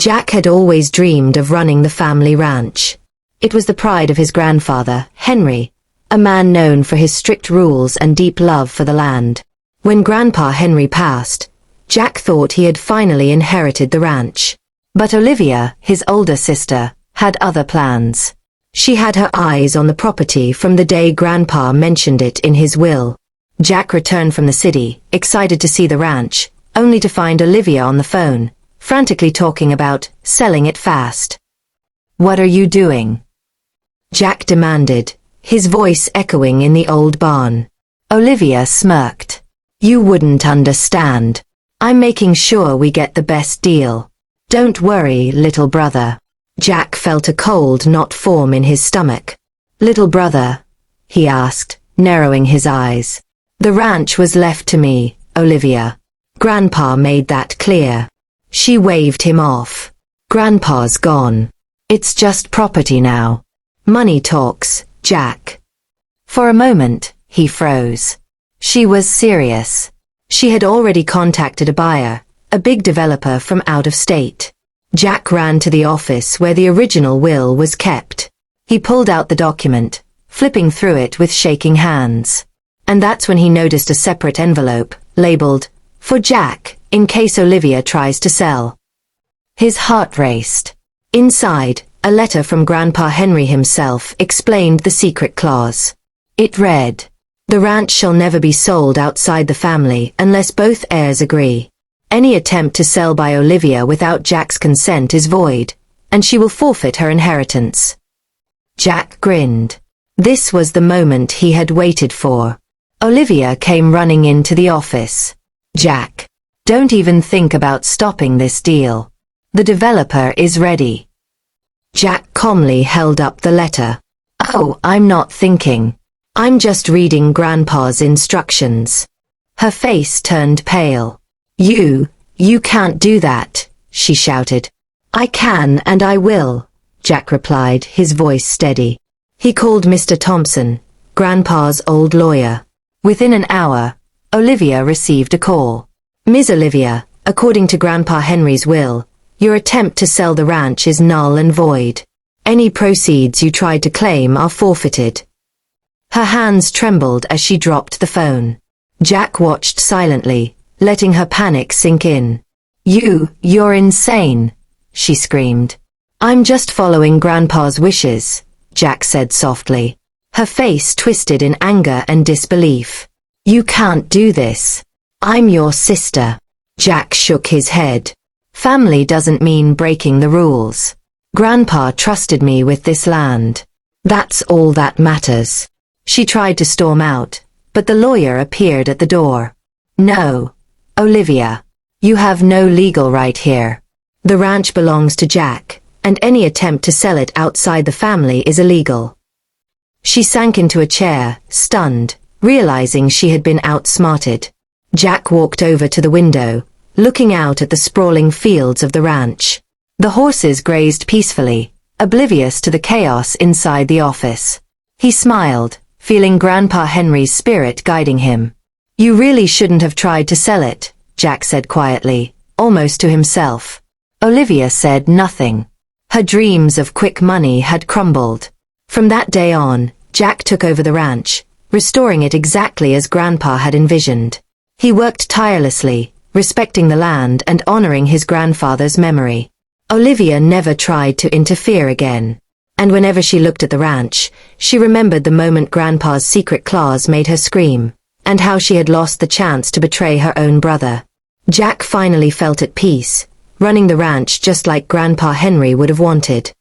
Jack had always dreamed of running the family ranch. It was the pride of his grandfather, Henry, a man known for his strict rules and deep love for the land. When Grandpa Henry passed, Jack thought he had finally inherited the ranch. But Olivia, his older sister, had other plans. She had her eyes on the property from the day Grandpa mentioned it in his will. Jack returned from the city, excited to see the ranch, only to find Olivia on the phone, frantically talking about selling it fast. "What are you doing?" Jack demanded, his voice echoing in the old barn. Olivia smirked. "You wouldn't understand. I'm making sure we get the best deal. Don't worry, little brother." Jack felt a cold knot form in his stomach. "Little brother?" he asked, narrowing his eyes. "The ranch was left to me, Olivia. Grandpa made that clear." She waved him off. "Grandpa's gone. It's just property now. Money talks, Jack." For a moment, he froze. She was serious. She had already contacted a buyer, a big developer from out of state. Jack ran to the office where the original will was kept. He pulled out the document, flipping through it with shaking hands. And that's when he noticed a separate envelope, labeled, "For Jack, in case Olivia tries to sell." His heart raced. Inside, a letter from Grandpa Henry himself explained the secret clause. It read, "The ranch shall never be sold outside the family unless both heirs agree. Any attempt to sell by Olivia without Jack's consent is void, and she will forfeit her inheritance." Jack grinned. This was the moment he had waited for. Olivia came running into the office. "Jack, don't even think about stopping this deal. The developer is ready." Jack calmly held up the letter. "Oh, I'm not thinking. I'm just reading Grandpa's instructions." Her face turned pale. You can't do that," she shouted. "I can and I will," Jack replied, his voice steady. He called Mr. Thompson, Grandpa's old lawyer. Within an hour, Olivia received a call. "Ms. Olivia, according to Grandpa Henry's will, your attempt to sell the ranch is null and void. Any proceeds you tried to claim are forfeited." Her hands trembled as she dropped the phone. Jack watched silently, letting her panic sink in. You're insane," she screamed. "I'm just following Grandpa's wishes," Jack said softly. Her face twisted in anger and disbelief. "You can't do this. I'm your sister." Jack shook his head. "Family doesn't mean breaking the rules. Grandpa trusted me with this land. That's all that matters." She tried to storm out, but the lawyer appeared at the door. "No, Olivia. You have no legal right here. The ranch belongs to Jack, and any attempt to sell it outside the family is illegal." She sank into a chair, stunned, realizing she had been outsmarted. Jack walked over to the window, looking out at the sprawling fields of the ranch. The horses grazed peacefully, oblivious to the chaos inside the office. He smiled, feeling Grandpa Henry's spirit guiding him. "You really shouldn't have tried to sell it," Jack said quietly, almost to himself. Olivia said nothing. Her dreams of quick money had crumbled. From that day on, Jack took over the ranch, restoring it exactly as Grandpa had envisioned. He worked tirelessly, respecting the land and honoring his grandfather's memory. Olivia never tried to interfere again. And whenever she looked at the ranch, she remembered the moment Grandpa's secret clause made her scream, and how she had lost the chance to betray her own brother. Jack finally felt at peace, running the ranch just like Grandpa Henry would have wanted.